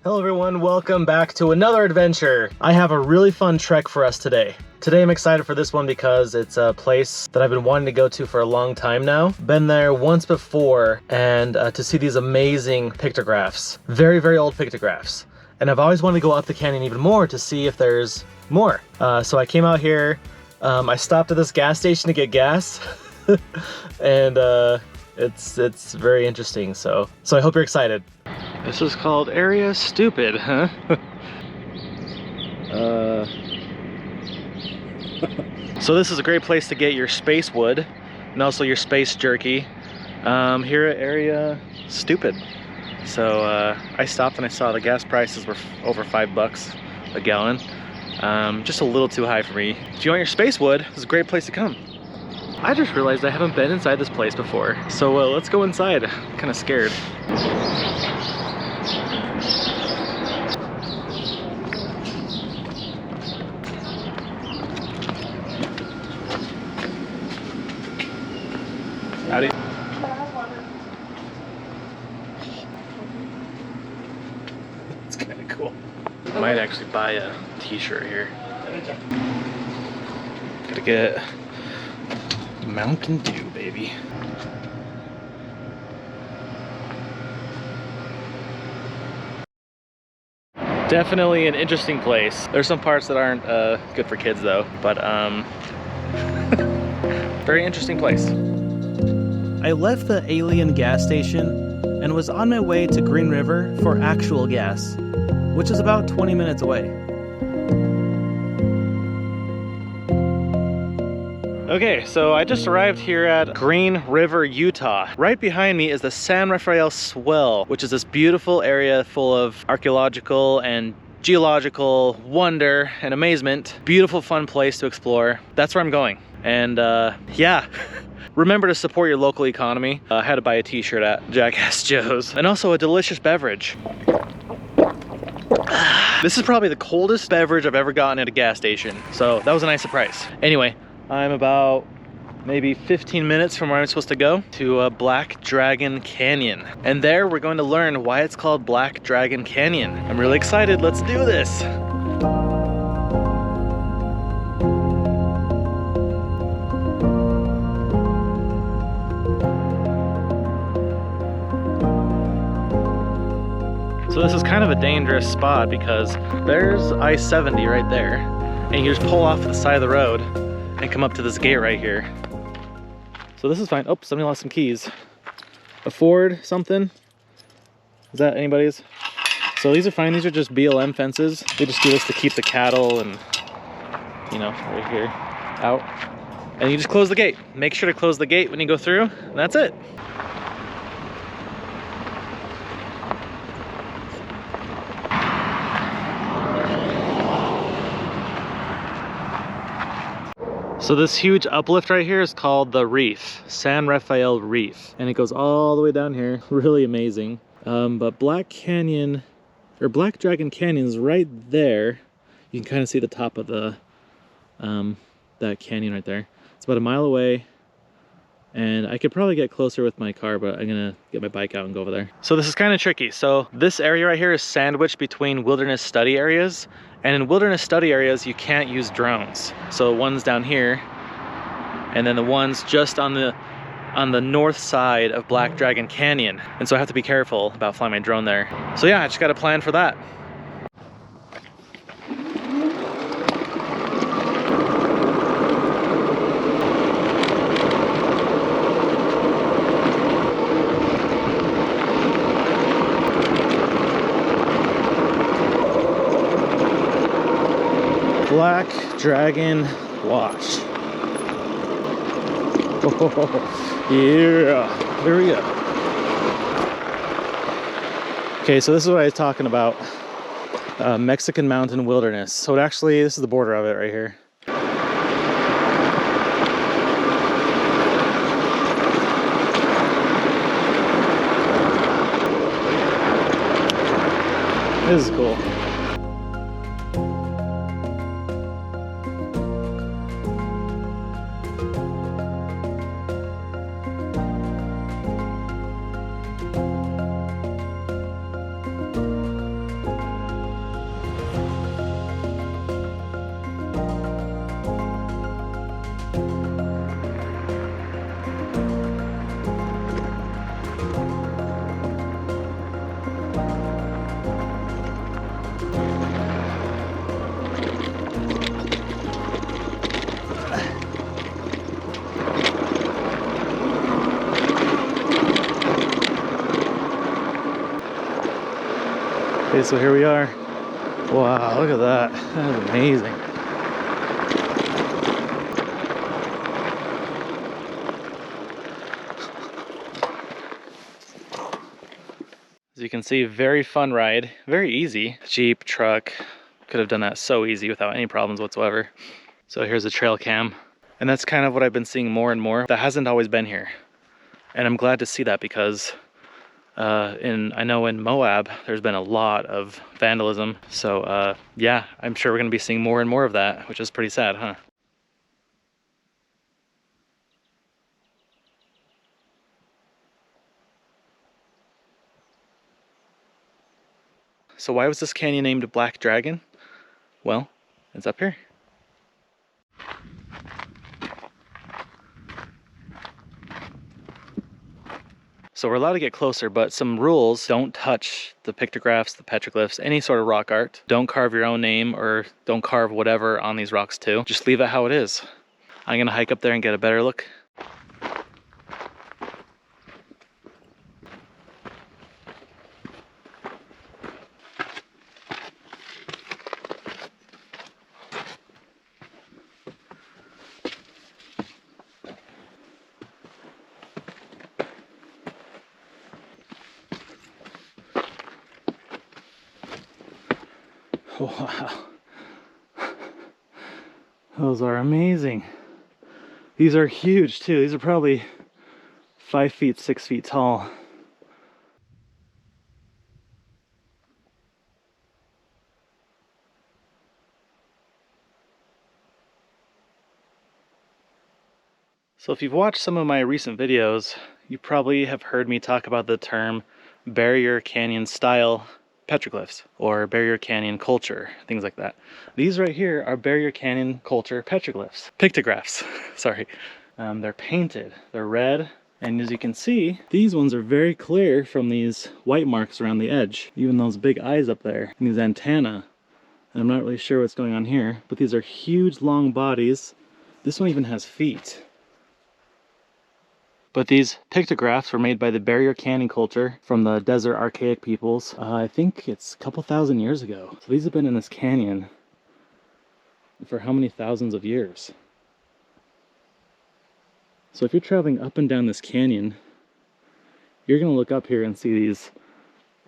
Hello everyone, welcome back to another adventure. I have a really fun trek for us today. Today I'm excited for this one because it's a place that I've been wanting to go to for a long time now. Been there once before and to see these amazing pictographs. Very, very old pictographs. And I've always wanted to go up the canyon even more to see if there's more. So I came out here, I stopped at this gas station to get gas. And it's very interesting, so I hope you're excited. This is called Area Stupid, huh? So this is a great place to get your space wood and also your space jerky here at Area Stupid. So I stopped and I saw the gas prices were over $5 a gallon. Just a little too high for me. If you want your space wood, this is a great place to come. I just realized I haven't been inside this place before. So let's go inside. I'm kind of scared. Howdy. It's kind of cool. I might actually buy a t-shirt here. Gotta get Mountain Dew, baby. Definitely an interesting place. There's some parts that aren't good for kids though, but very interesting place. I left the alien gas station and was on my way to Green River for actual gas, which is about 20 minutes away. Okay, so I just arrived here at Green River, Utah. Right behind me is the San Rafael Swell, which is this beautiful area full of archaeological and geological wonder and amazement. Beautiful, fun place to explore. That's where I'm going. And yeah. Remember to support your local economy. I had to buy a t-shirt at Jackass Joe's. And also a delicious beverage. This is probably the coldest beverage I've ever gotten at a gas station. So that was a nice surprise. Anyway, I'm about maybe 15 minutes from where I'm supposed to go to Black Dragon Canyon. And there we're going to learn why it's called Black Dragon Canyon. I'm really excited, let's do this. So this is kind of a dangerous spot because there's I-70 right there. And you just pull off the side of the road and come up to this gate right here. So this is fine. Oh, somebody lost some keys. A Ford something? Is that anybody's? So these are fine. These are just BLM fences. They just do this to keep the cattle and, you know, right here out. And you just close the gate. Make sure to close the gate when you go through, and that's it. So this huge uplift right here is called the Reef, San Rafael Reef. And it goes all the way down here, really amazing. But Black Dragon Canyon is right there. You can kind of see the top of the that canyon right there. It's about a mile away. And I could probably get closer with my car, but I'm gonna get my bike out and go over there. So this is kind of tricky. So this area right here is sandwiched between wilderness study areas. And in wilderness study areas, you can't use drones. So the ones down here, and then the ones just on the north side of Black Dragon Canyon. And so I have to be careful about flying my drone there. So yeah, I just got a plan for that. Black Dragon Wash. Oh, yeah, there we go. Okay, so this is what I was talking about. Mexican mountain wilderness. So this is the border of it right here. This is cool. Okay, so here we are. Wow, look at that. That is amazing. As you can see, very fun ride, very easy. Jeep, truck, could have done that so easy without any problems whatsoever. So here's a trail cam. And that's kind of what I've been seeing more and more. That hasn't always been here. And I'm glad to see that because I know in Moab, there's been a lot of vandalism. So yeah, I'm sure we're gonna be seeing more and more of that, which is pretty sad, huh? So why was this canyon named Black Dragon? Well, it's up here. So we're allowed to get closer, but some rules: don't touch the pictographs, the petroglyphs, any sort of rock art. Don't carve your own name or don't carve whatever on these rocks too. Just leave it how it is. I'm gonna hike up there and get a better look. Wow, those are amazing. These are huge too. These are probably 5 feet, 6 feet tall. So if you've watched some of my recent videos, you probably have heard me talk about the term barrier canyon style petroglyphs or barrier canyon culture, things like that. These right here are barrier canyon culture petroglyphs, pictographs, sorry. They're painted, they're red, and as you can see, these ones are very clear from these white marks around the edge, even those big eyes up there, and these antennae. And I'm not really sure what's going on here, but these are huge long bodies. This one even has feet. But these pictographs were made by the barrier canyon culture from the desert archaic peoples. I think it's a couple thousand years ago. So these have been in this canyon for how many thousands of years? So if you're traveling up and down this canyon, you're gonna look up here and see these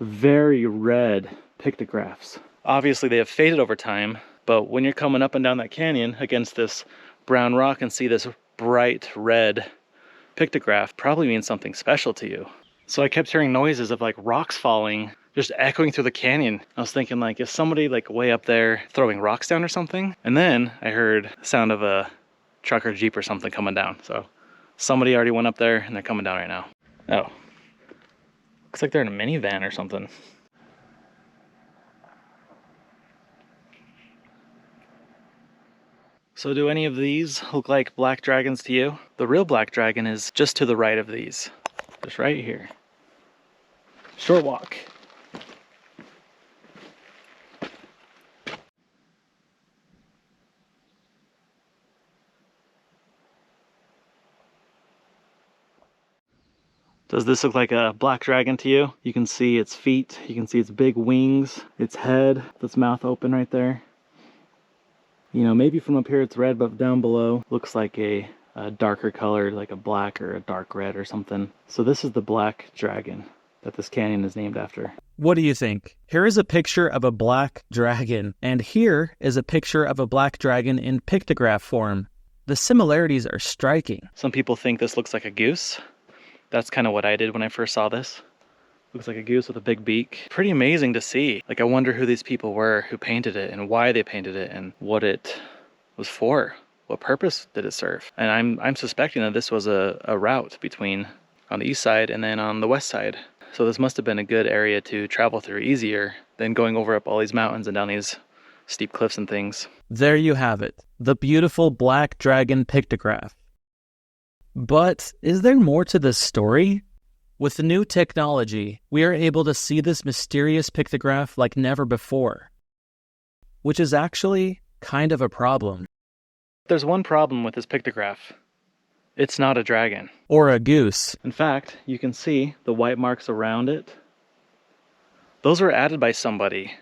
very red pictographs. Obviously they have faded over time, but when you're coming up and down that canyon against this brown rock and see this bright red pictograph, probably means something special to you. So I kept hearing noises of like rocks falling, just echoing through the canyon. I was thinking like, is somebody like way up there throwing rocks down or something? And then I heard the sound of a truck or Jeep or something coming down. So somebody already went up there and they're coming down right now. Oh, looks like they're in a minivan or something. So do any of these look like black dragons to you? The real black dragon is just to the right of these. Just right here. Short walk. Does this look like a black dragon to you? You can see its feet, you can see its big wings, its head, its mouth open right there. You know, maybe from up here it's red, but down below looks like a darker color, like a black or a dark red or something. So this is the black dragon that this canyon is named after. What do you think? Here is a picture of a black dragon, and here is a picture of a black dragon in pictograph form. The similarities are striking. Some people think this looks like a goose. That's kind of what I did when I first saw this. Looks like a goose with a big beak. Pretty amazing to see. Like, I wonder who these people were who painted it and why they painted it and what it was for. What purpose did it serve? And I'm suspecting that this was a route between on the east side and then on the west side. So this must have been a good area to travel through, easier than going over up all these mountains and down these steep cliffs and things. There you have it, the beautiful black dragon pictograph. But is there more to this story? With the new technology, we are able to see this mysterious pictograph like never before, which is actually kind of a problem. There's one problem with this pictograph. It's not a dragon. Or a goose. In fact, you can see the white marks around it. Those were added by somebody,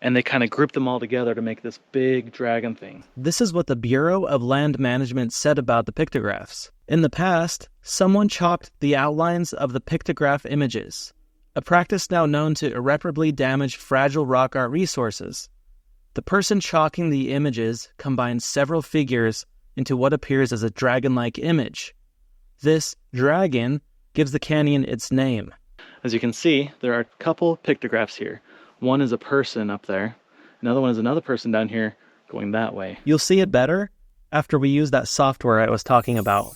and they kind of grouped them all together to make this big dragon thing. This is what the Bureau of Land Management said about the pictographs. In the past, someone chalked the outlines of the pictograph images, a practice now known to irreparably damage fragile rock art resources. The person chalking the images combines several figures into what appears as a dragon-like image. This dragon gives the canyon its name. As you can see, there are a couple pictographs here. One is a person up there. Another one is another person down here going that way. You'll see it better after we use that software I was talking about.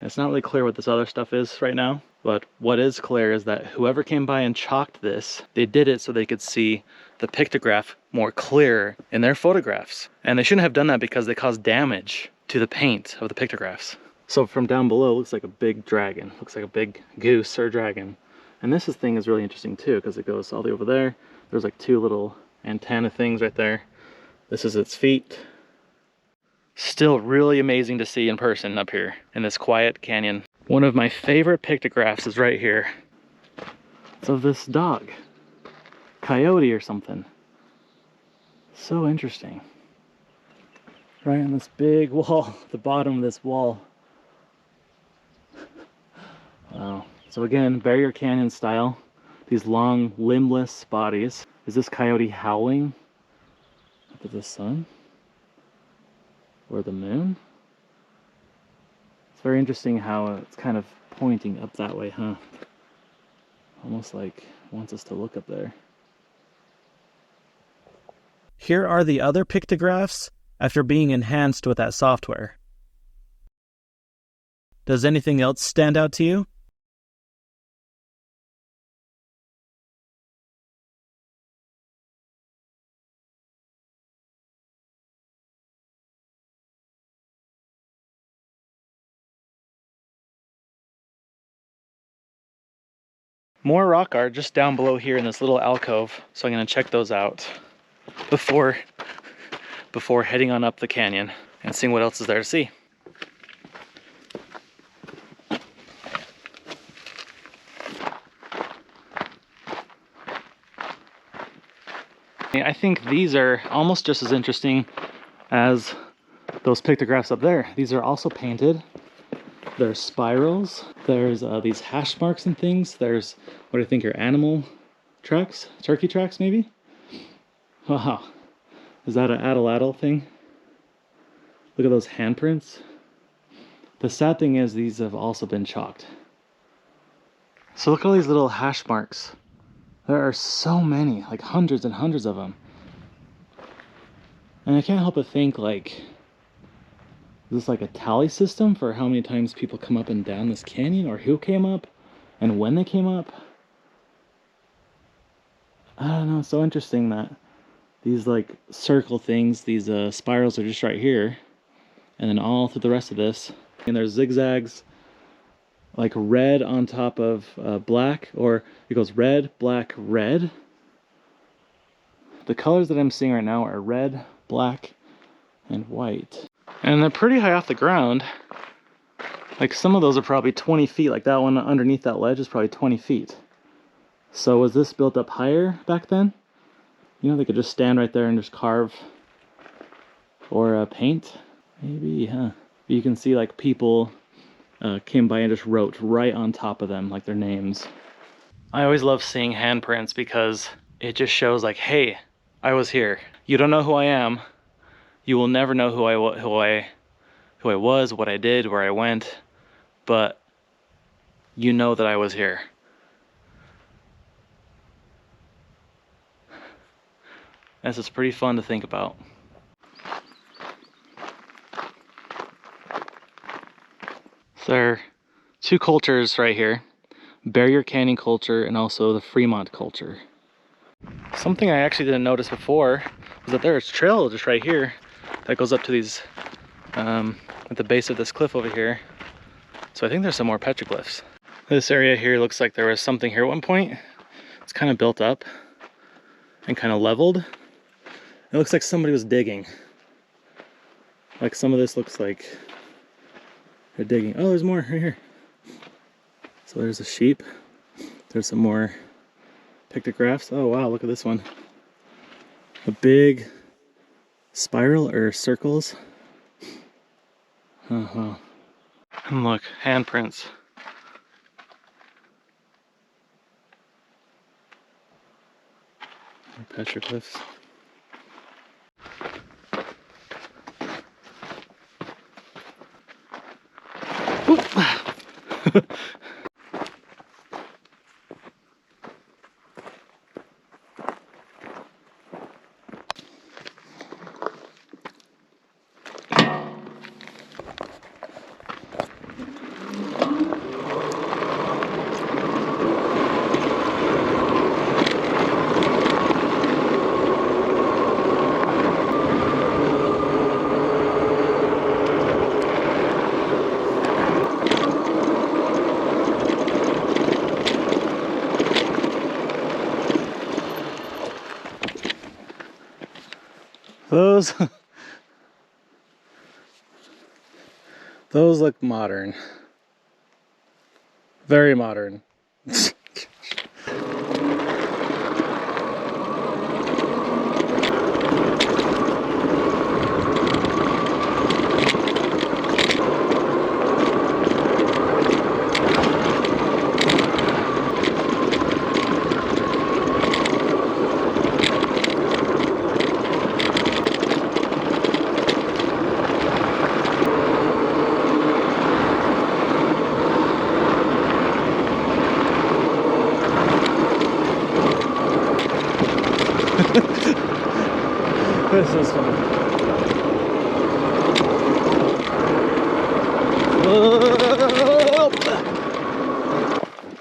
It's not really clear what this other stuff is right now, but what is clear is that whoever came by and chalked this, they did it so they could see the pictograph more clear in their photographs. And they shouldn't have done that because they caused damage to the paint of the pictographs. So from down below, it looks like a big dragon. Looks like a big goose or dragon. And this thing is really interesting too, because it goes all the way over there. There's like two little antenna things right there. This is its feet. Still really amazing to see in person up here in this quiet canyon. One of my favorite pictographs is right here. It's of this dog. Coyote or something. So interesting. Right on this big wall, the bottom of this wall. Wow. So again, Barrier Canyon style. These long, limbless bodies. Is this coyote howling up at the sun? Or the moon? It's very interesting how it's kind of pointing up that way, huh? Almost like it wants us to look up there. Here are the other pictographs after being enhanced with that software. Does anything else stand out to you? More rock art just down below here in this little alcove, so I'm gonna check those out before heading on up the canyon and seeing what else is there to see. I think these are almost just as interesting as those pictographs up there. These are also painted. There's spirals. There's these hash marks and things. There's what I think are animal tracks, turkey tracks maybe. Wow, is that an atlatl thing? Look at those handprints. The sad thing is these have also been chalked. So look at all these little hash marks. There are so many, like hundreds and hundreds of them. And I can't help but think, like, is this like a tally system for how many times people come up and down this canyon, or who came up and when they came up? I don't know, it's so interesting that these like circle things, these spirals are just right here, and then all through the rest of this, and there's zigzags like red on top of black, or it goes red, black, red. The colors that I'm seeing right now are red, black, and white. And they're pretty high off the ground. Like some of those are probably 20 feet, like that one underneath that ledge is probably 20 feet. So was this built up higher back then? You know, they could just stand right there and just carve or paint. Maybe, huh? You can see like people came by and just wrote right on top of them, like their names. I always love seeing handprints because it just shows like, hey, I was here. You don't know who I am. You will never know who I was, what I did, where I went, but you know that I was here. This is pretty fun to think about. So there are two cultures right here, Barrier Canyon culture and also the Fremont culture. Something I actually didn't notice before was that there's a trail just right here that goes up to these, at the base of this cliff over here. So I think there's some more petroglyphs. This area here looks like there was something here at one point. It's kind of built up and kind of leveled. It looks like somebody was digging. Like some of this looks like they're digging. Oh, there's more right here. So there's a sheep. There's some more pictographs. Oh wow, look at this one. A big spiral or circles. Uh-huh. And look, handprints. Petroglyphs. Those look modern. Very modern. This is fun.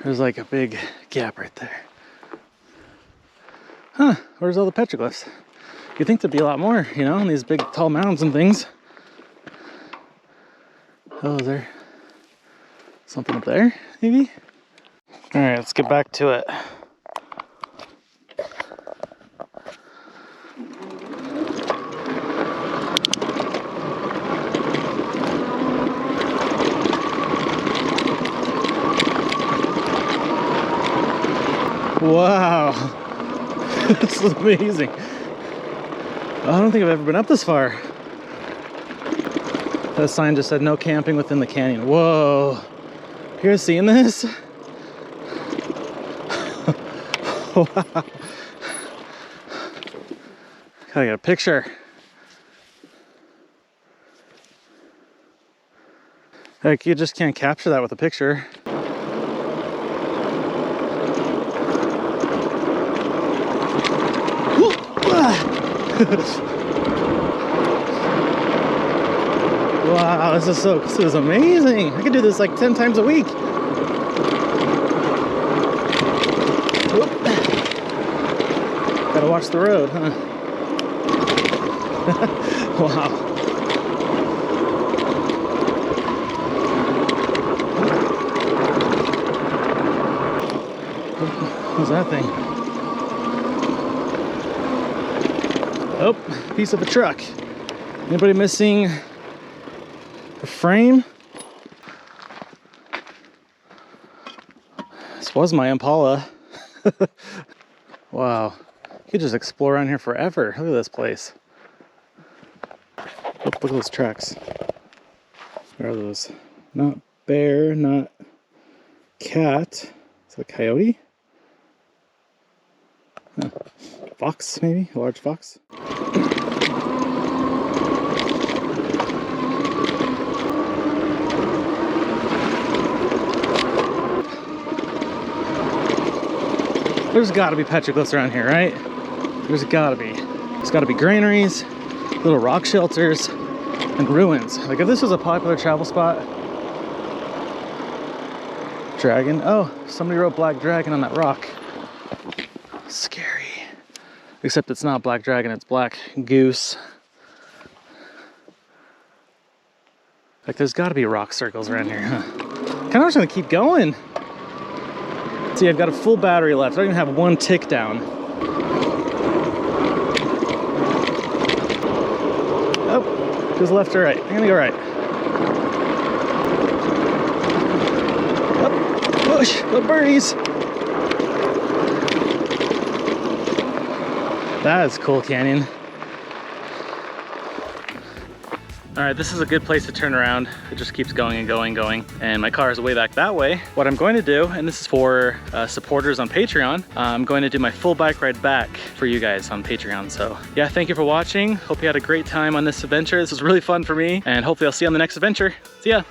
There's like a big gap right there. Huh, where's all the petroglyphs? You'd think there'd be a lot more, you know, in these big tall mounds and things. Oh, is there something up there, maybe? All right, let's get back to it. Wow, this is amazing. I don't think I've ever been up this far. That sign just said no camping within the canyon. Whoa, you guys seeing this? Wow. Gotta get a picture. Like, you just can't capture that with a picture. Wow, this is amazing. I could do this like 10 times a week. Gotta watch the road, huh? Wow. What's that thing? Oh, piece of a truck. Anybody missing a frame? This was my Impala. Wow. You could just explore around here forever. Look at this place. Oh, look at those tracks. Where are those? Not bear, not cat. Is that a coyote? Huh. Fox, maybe? A large fox? There's gotta be petroglyphs around here, right? There's gotta be. There's gotta be granaries, little rock shelters, and ruins. Like, if this was a popular travel spot. Dragon. Oh, somebody wrote Black Dragon on that rock. Scary. Except it's not Black Dragon, it's Black Goose. Like, there's gotta be rock circles around here, huh? Kinda just gonna keep going. See, I've got a full battery left. I don't even have one tick down. Oh, goes left or right? I'm gonna go right. Oh, gosh, the birdies. That is cool canyon. All right, this is a good place to turn around. It just keeps going and going and going. And my car is way back that way. What I'm going to do, and this is for supporters on Patreon, I'm going to do my full bike ride back for you guys on Patreon. So yeah, thank you for watching. Hope you had a great time on this adventure. This was really fun for me, and hopefully I'll see you on the next adventure. See ya.